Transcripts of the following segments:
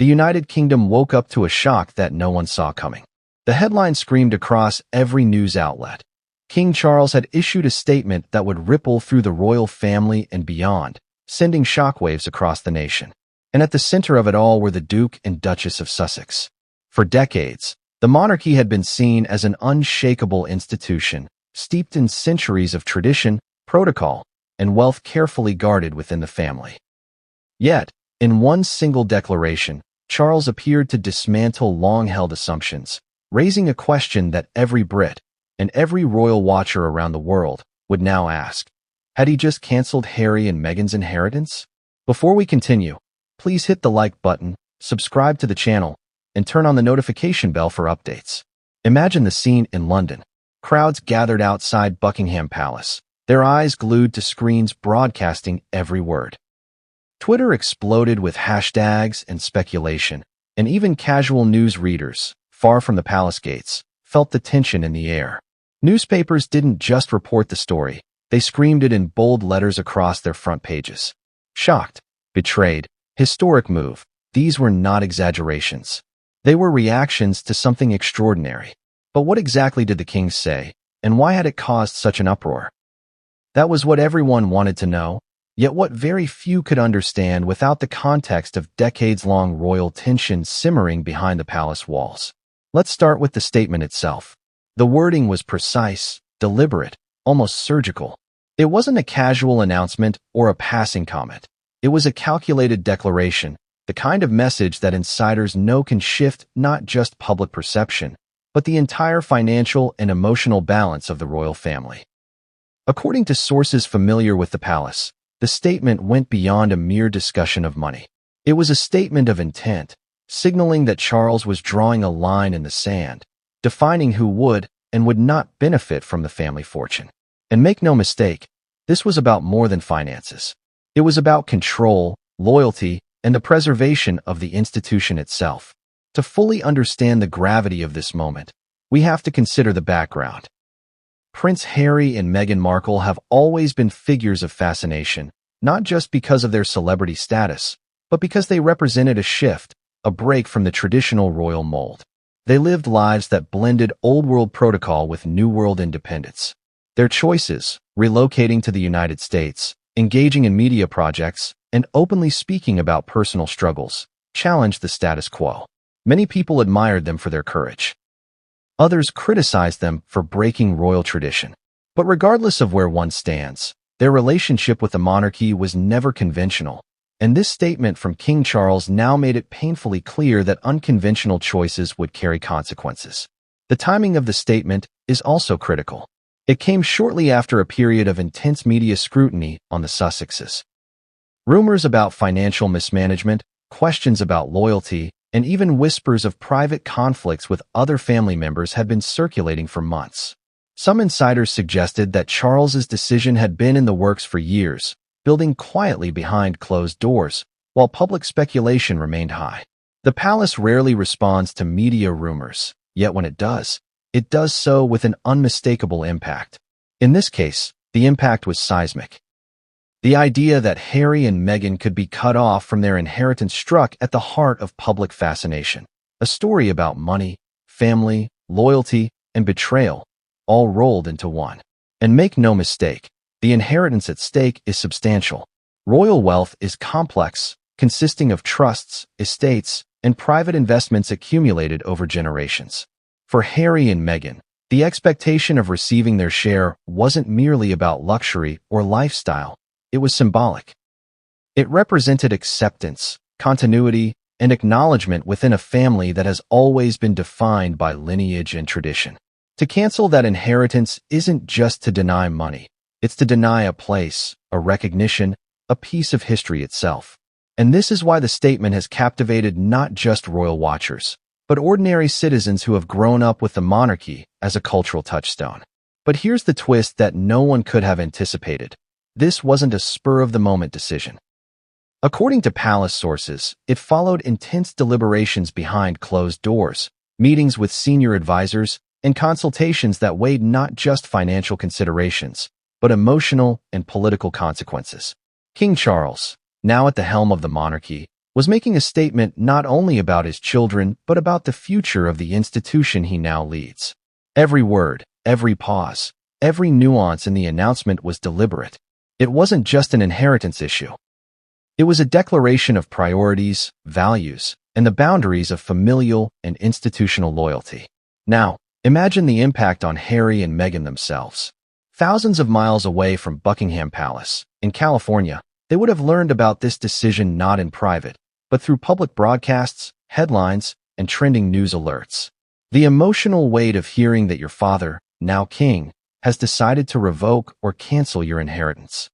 the United Kingdom woke up to a shock that no one saw coming. The headline screamed across every news outlet. King Charles had issued a statement that would ripple through the royal family and beyond, sending shockwaves across the nation. And at the center of it all were the Duke and Duchess of Sussex. For decades, the monarchy had been seen as an unshakable institution, steeped in centuries of tradition, protocol, and wealth carefully guarded within the family. Yet, in one single declaration, Charles appeared to dismantle long-held assumptions, raising a question that every Brit and every royal watcher around the world would now ask. Had he just canceled Harry and Meghan's inheritance? Before we continue, please hit the like button, subscribe to the channel, and turn on the notification bell for updates. Imagine the scene in London. Crowds gathered outside Buckingham Palace, their eyes glued to screens broadcasting every word. Twitter exploded with hashtags and speculation, and even casual news readers, far from the palace gates, felt the tension in the air. Newspapers didn't just report the story, they screamed it in bold letters across their front pages. Shocked, betrayed, historic move, these were not exaggerations. They were reactions to something extraordinary. But what exactly did the king say, and why had it caused such an uproar? That was what everyone wanted to know, yet what very few could understand without the context of decades-long royal tension simmering behind the palace walls. Let's start with the statement itself. The wording was precise, deliberate, almost surgical. It wasn't a casual announcement or a passing comment. It was a calculated declaration, the kind of message that insiders know can shift not just public perception, but the entire financial and emotional balance of the royal family. According to sources familiar with the palace, the statement went beyond a mere discussion of money. It was a statement of intent, signaling that Charles was drawing a line in the sand, defining who would and would not benefit from the family fortune. And make no mistake, this was about more than finances. It was about control, loyalty, and the preservation of the institution itself. To fully understand the gravity of this moment, we have to consider the background. Prince Harry and Meghan Markle have always been figures of fascination, not just because of their celebrity status, but because they represented a shift, a break from the traditional royal mold. They lived lives that blended old-world protocol with new-world independence. Their choices, relocating to the United States, engaging in media projects, and openly speaking about personal struggles, challenged the status quo. Many people admired them for their courage. Others criticized them for breaking royal tradition. But regardless of where one stands, their relationship with the monarchy was never conventional, and this statement from King Charles now made it painfully clear that unconventional choices would carry consequences. The timing of the statement is also critical. It came shortly after a period of intense media scrutiny on the Sussexes. Rumors about financial mismanagement, questions about loyalty, and even whispers of private conflicts with other family members had been circulating for months. Some insiders suggested that Charles's decision had been in the works for years, building quietly behind closed doors, while public speculation remained high. The palace rarely responds to media rumors, yet when it does so with an unmistakable impact. In this case, the impact was seismic. The idea that Harry and Meghan could be cut off from their inheritance struck at the heart of public fascination. A story about money, family, loyalty, and betrayal, all rolled into one. And make no mistake, the inheritance at stake is substantial. Royal wealth is complex, consisting of trusts, estates, and private investments accumulated over generations. For Harry and Meghan, the expectation of receiving their share wasn't merely about luxury or lifestyle. It was symbolic. It represented acceptance, continuity, and acknowledgement within a family that has always been defined by lineage and tradition. To cancel that inheritance isn't just to deny money. It's to deny a place, a recognition, a piece of history itself. And this is why the statement has captivated not just royal watchers, but ordinary citizens who have grown up with the monarchy as a cultural touchstone. But here's the twist that no one could have anticipated. This wasn't a spur-of-the-moment decision. According to palace sources, it followed intense deliberations behind closed doors, meetings with senior advisors, and consultations that weighed not just financial considerations, but emotional and political consequences. King Charles, now at the helm of the monarchy, was making a statement not only about his children, but about the future of the institution he now leads. Every word, every pause, every nuance in the announcement was deliberate. It wasn't just an inheritance issue. It was a declaration of priorities, values, and the boundaries of familial and institutional loyalty. Now, imagine the impact on Harry and Meghan themselves. Thousands of miles away from Buckingham Palace, in California, they would have learned about this decision not in private, but through public broadcasts, headlines, and trending news alerts. The emotional weight of hearing that your father, now king, has decided to revoke or cancel your inheritance.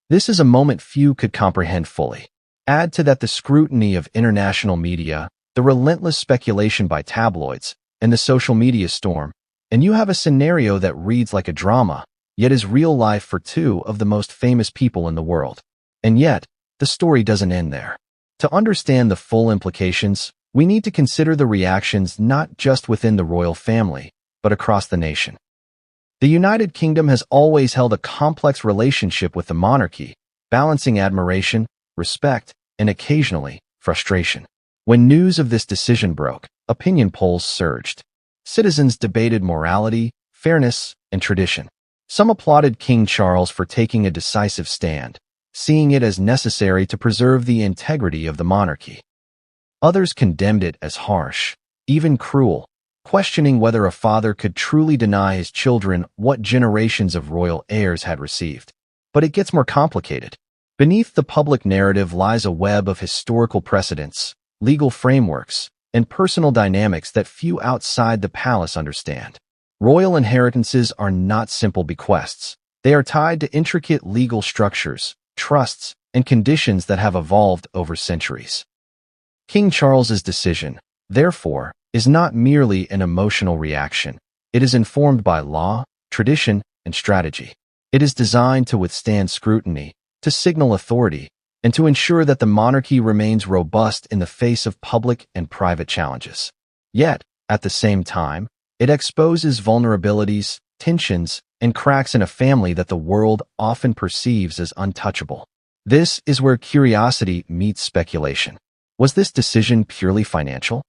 This is a moment few could comprehend fully. Add to that the scrutiny of international media, the relentless speculation by tabloids, and the social media storm, and you have a scenario that reads like a drama, yet is real life for two of the most famous people in the world. And yet, the story doesn't end there. To understand the full implications, we need to consider the reactions not just within the royal family, but across the nation. The United Kingdom has always held a complex relationship with the monarchy, balancing admiration, respect, and occasionally, frustration. When news of this decision broke, opinion polls surged. Citizens debated morality, fairness, and tradition. Some applauded King Charles for taking a decisive stand, seeing it as necessary to preserve the integrity of the monarchy. Others condemned it as harsh, even cruel, questioning whether a father could truly deny his children what generations of royal heirs had received. But it gets more complicated. Beneath the public narrative lies a web of historical precedents, legal frameworks, and personal dynamics that few outside the palace understand. Royal inheritances are not simple bequests. They are tied to intricate legal structures, trusts, and conditions that have evolved over centuries. King Charles's decision, therefore, is not merely an emotional reaction. It is informed by law, tradition, and strategy. It is designed to withstand scrutiny, to signal authority, and to ensure that the monarchy remains robust in the face of public and private challenges. Yet, at the same time, it exposes vulnerabilities, tensions, and cracks in a family that the world often perceives as untouchable. This is where curiosity meets speculation. Was this decision purely financial?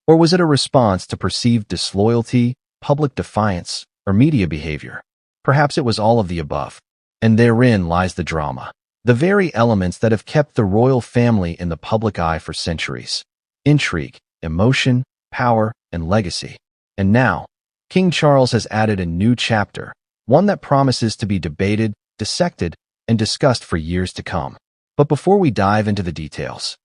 Or was it a response to perceived disloyalty, public defiance, or media behavior? Perhaps it was all of the above. And therein lies the drama. The very elements that have kept the royal family in the public eye for centuries. Intrigue, emotion, power, and legacy. And now, King Charles has added a new chapter, one that promises to be debated, dissected, and discussed for years to come. But before we dive into the details,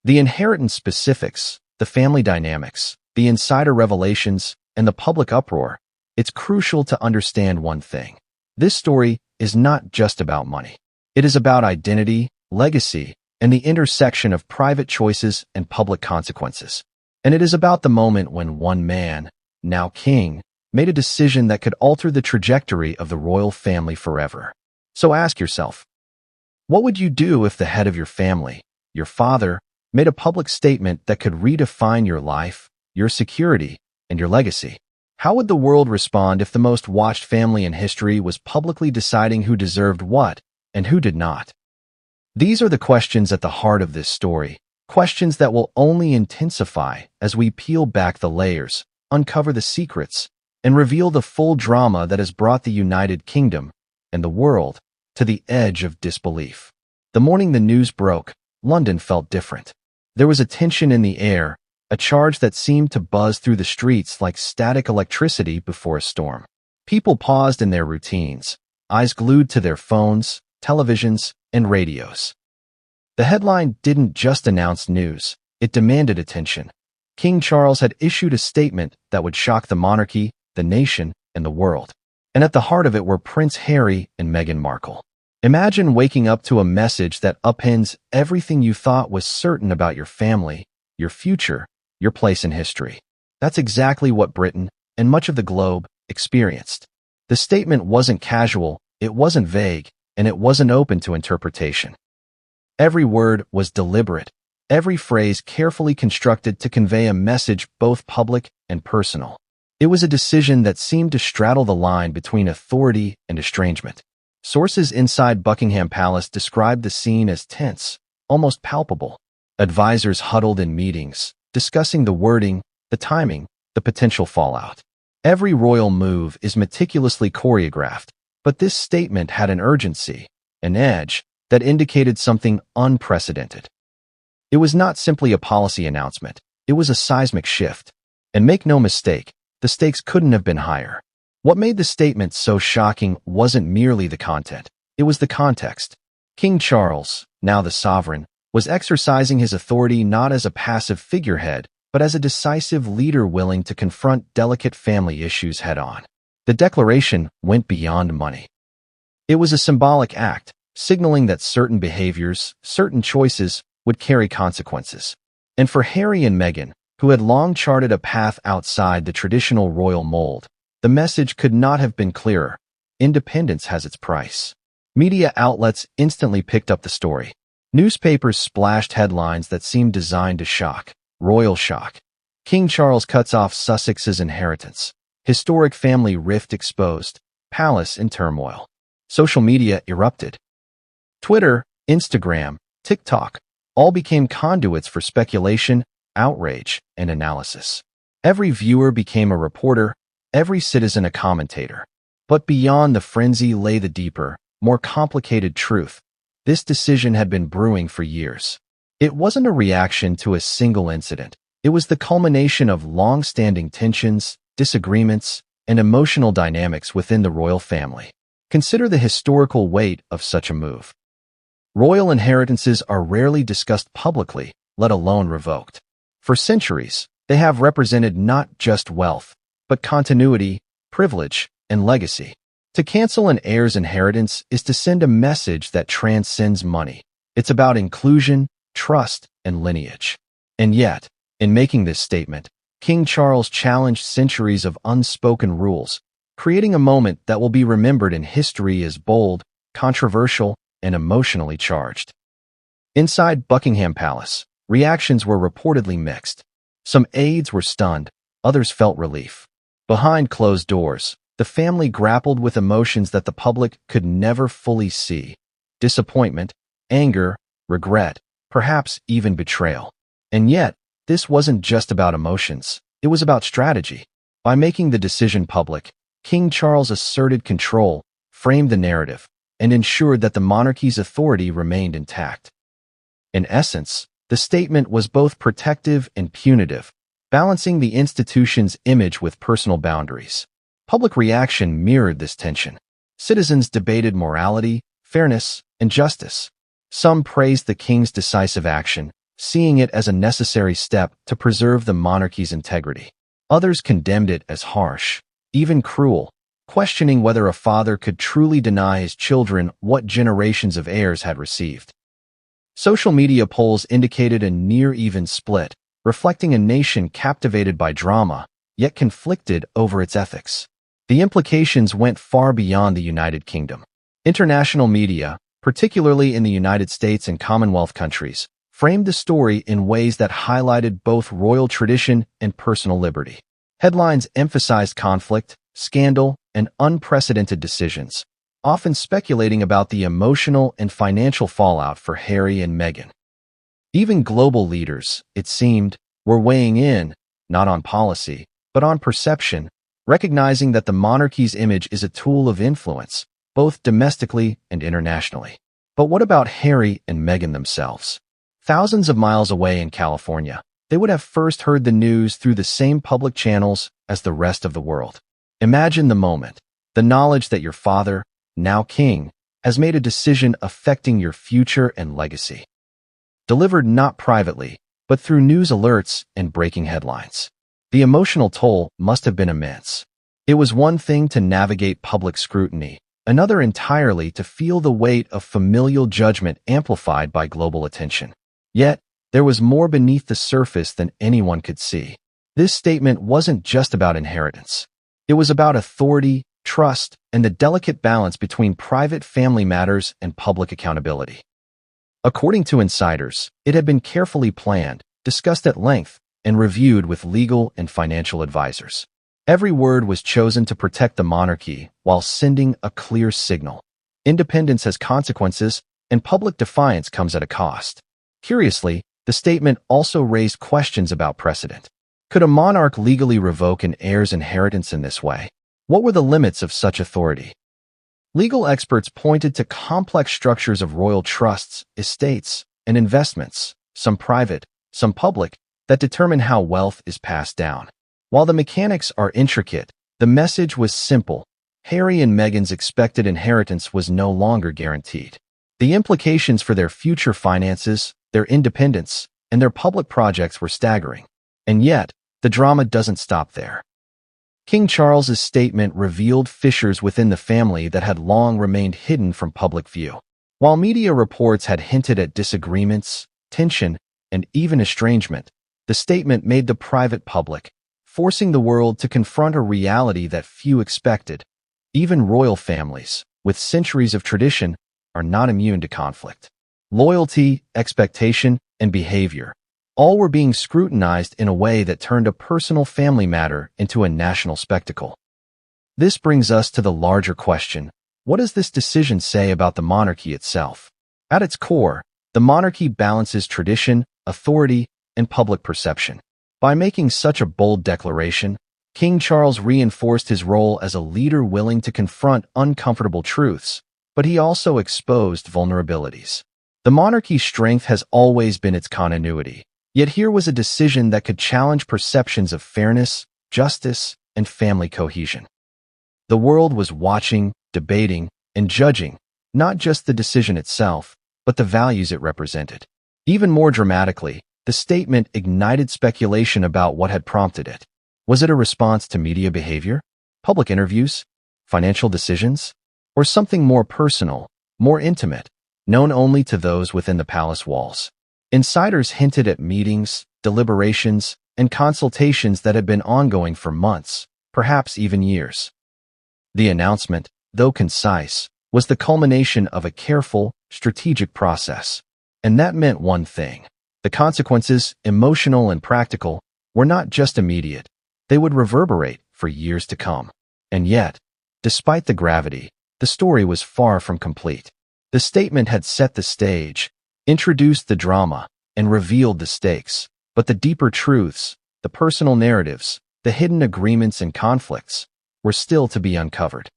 the inheritance specifics, the family dynamics, the insider revelations, and the public uproar, it's crucial to understand one thing. This story is not just about money. It is about identity, legacy, and the intersection of private choices and public consequences. And it is about the moment when one man, now king, made a decision that could alter the trajectory of the royal family forever. So ask yourself, what would you do if the head of your family, your father, made a public statement that could redefine your life, your security, and your legacy? How would the world respond if the most watched family in history was publicly deciding who deserved what and who did not? These are the questions at the heart of this story, questions that will only intensify as we peel back the layers, uncover the secrets, and reveal the full drama that has brought the United Kingdom and the world to the edge of disbelief. The morning the news broke, London felt different. There was a tension in the air, a charge that seemed to buzz through the streets like static electricity before a storm. People paused in their routines, eyes glued to their phones, televisions, and radios. The headline didn't just announce news, it demanded attention. King Charles had issued a statement that would shock the monarchy, the nation, and the world. And at the heart of it were Prince Harry and Meghan Markle. Imagine waking up to a message that upends everything you thought was certain about your family, your future, your place in history. That's exactly what Britain, and much of the globe, experienced. The statement wasn't casual, it wasn't vague, and it wasn't open to interpretation. Every word was deliberate, every phrase carefully constructed to convey a message both public and personal. It was a decision that seemed to straddle the line between authority and estrangement. Sources inside Buckingham Palace described the scene as tense, almost palpable. Advisors huddled in meetings, discussing the wording, the timing, the potential fallout. Every royal move is meticulously choreographed, but this statement had an urgency, an edge, that indicated something unprecedented. It was not simply a policy announcement, it was a seismic shift. And make no mistake, the stakes couldn't have been higher. What made the statement so shocking wasn't merely the content, it was the context. King Charles, now the sovereign, was exercising his authority not as a passive figurehead, but as a decisive leader willing to confront delicate family issues head-on. The declaration went beyond money. It was a symbolic act, signaling that certain behaviors, certain choices, would carry consequences. And for Harry and Meghan, who had long charted a path outside the traditional royal mold, the message could not have been clearer. Independence has its price. Media outlets instantly picked up the story. Newspapers splashed headlines that seemed designed to shock. Royal shock. King Charles cuts off Sussex's inheritance. Historic family rift exposed. Palace in turmoil. Social media erupted. Twitter, Instagram, TikTok, all became conduits for speculation, outrage, and analysis. Every viewer became a reporter, every citizen a commentator. But beyond the frenzy lay the deeper, more complicated truth. This decision had been brewing for years. It wasn't a reaction to a single incident. It was the culmination of long-standing tensions, disagreements, and emotional dynamics within the royal family. Consider the historical weight of such a move. Royal inheritances are rarely discussed publicly, let alone revoked. For centuries, they have represented not just wealth, but continuity, privilege, and legacy. To cancel an heir's inheritance is to send a message that transcends money. It's about inclusion, trust, and lineage. And yet, in making this statement, King Charles challenged centuries of unspoken rules, creating a moment that will be remembered in history as bold, controversial, and emotionally charged. Inside Buckingham Palace, reactions were reportedly mixed. Some aides were stunned, others felt relief. Behind closed doors, the family grappled with emotions that the public could never fully see. Disappointment, anger, regret, perhaps even betrayal. And yet, this wasn't just about emotions, it was about strategy. By making the decision public, King Charles asserted control, framed the narrative, and ensured that the monarchy's authority remained intact. In essence, the statement was both protective and punitive, balancing the institution's image with personal boundaries. Public reaction mirrored this tension. Citizens debated morality, fairness, and justice. Some praised the king's decisive action, seeing it as a necessary step to preserve the monarchy's integrity. Others condemned it as harsh, even cruel, questioning whether a father could truly deny his children what generations of heirs had received. Social media polls indicated a near-even split, reflecting a nation captivated by drama, yet conflicted over its ethics. The implications went far beyond the United Kingdom. International media, particularly in the United States and Commonwealth countries, framed the story in ways that highlighted both royal tradition and personal liberty. Headlines emphasized conflict, scandal, and unprecedented decisions, often speculating about the emotional and financial fallout for Harry and Meghan. Even global leaders, it seemed, were weighing in, not on policy, but on perception, recognizing that the monarchy's image is a tool of influence, both domestically and internationally. But what about Harry and Meghan themselves? Thousands of miles away in California, they would have first heard the news through the same public channels as the rest of the world. Imagine the moment, the knowledge that your father, now king, has made a decision affecting your future and legacy. Delivered not privately, but through news alerts and breaking headlines. The emotional toll must have been immense. It was one thing to navigate public scrutiny, another entirely to feel the weight of familial judgment amplified by global attention. Yet, there was more beneath the surface than anyone could see. This statement wasn't just about inheritance. It was about authority, trust, and the delicate balance between private family matters and public accountability. According to insiders, it had been carefully planned, discussed at length, and reviewed with legal and financial advisors. Every word was chosen to protect the monarchy while sending a clear signal. Independence has consequences, and public defiance comes at a cost. Curiously, The statement also raised questions about precedent. Could a monarch legally revoke an heir's inheritance in this way? What were the limits of such authority? Legal experts pointed to complex structures of royal trusts, estates, and investments, some private, some public, that determine how wealth is passed down. While the mechanics are intricate, the message was simple. Harry and Meghan's expected inheritance was no longer guaranteed. The implications for their future finances, their independence, and their public projects were staggering. And yet, the drama doesn't stop there. King Charles's statement revealed fissures within the family that had long remained hidden from public view. While media reports had hinted at disagreements, tension, and even estrangement, the statement made the private public, forcing the world to confront a reality that few expected. Even royal families, with centuries of tradition, are not immune to conflict. Loyalty, expectation, and behavior, all were being scrutinized in a way that turned a personal family matter into a national spectacle. This brings us to the larger question: what does this decision say about the monarchy itself? At its core, the monarchy balances tradition, authority, and public perception. By making such a bold declaration, King Charles reinforced his role as a leader willing to confront uncomfortable truths, but he also exposed vulnerabilities. The monarchy's strength has always been its continuity. Yet here was a decision that could challenge perceptions of fairness, justice, and family cohesion. The world was watching, debating, and judging, not just the decision itself, but the values it represented. Even more dramatically, the statement ignited speculation about what had prompted it. Was it a response to media behavior, public interviews, financial decisions, or something more personal, more intimate, known only to those within the palace walls? Insiders hinted at meetings, deliberations, and consultations that had been ongoing for months, perhaps even years. The announcement, though concise, was the culmination of a careful, strategic process. And that meant one thing: the consequences, emotional and practical, were not just immediate. They would reverberate for years to come. And yet, despite the gravity, the story was far from complete. The statement had set the stage, introduced the drama, and revealed the stakes. But the deeper truths, the personal narratives, the hidden agreements and conflicts, were still to be uncovered.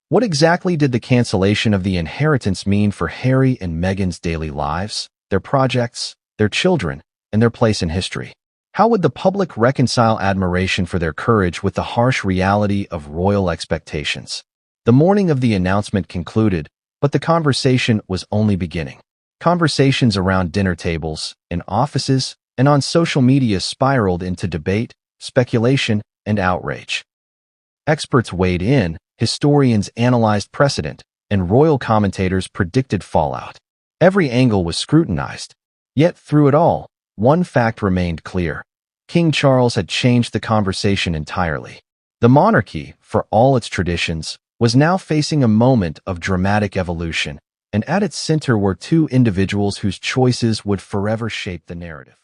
What exactly did the cancellation of the inheritance mean for Harry and Meghan's daily lives, their projects, their children, and their place in history? How would the public reconcile admiration for their courage with the harsh reality of royal expectations? The morning of the announcement concluded, but the conversation was only beginning. Conversations around dinner tables, in offices, and on social media spiraled into debate, speculation, and outrage. Experts weighed in, historians analyzed precedent, and royal commentators predicted fallout. Every angle was scrutinized. Yet through it all, one fact remained clear: King Charles had changed the conversation entirely. The monarchy, for all its traditions, was now facing a moment of dramatic evolution, and at its center were two individuals whose choices would forever shape the narrative.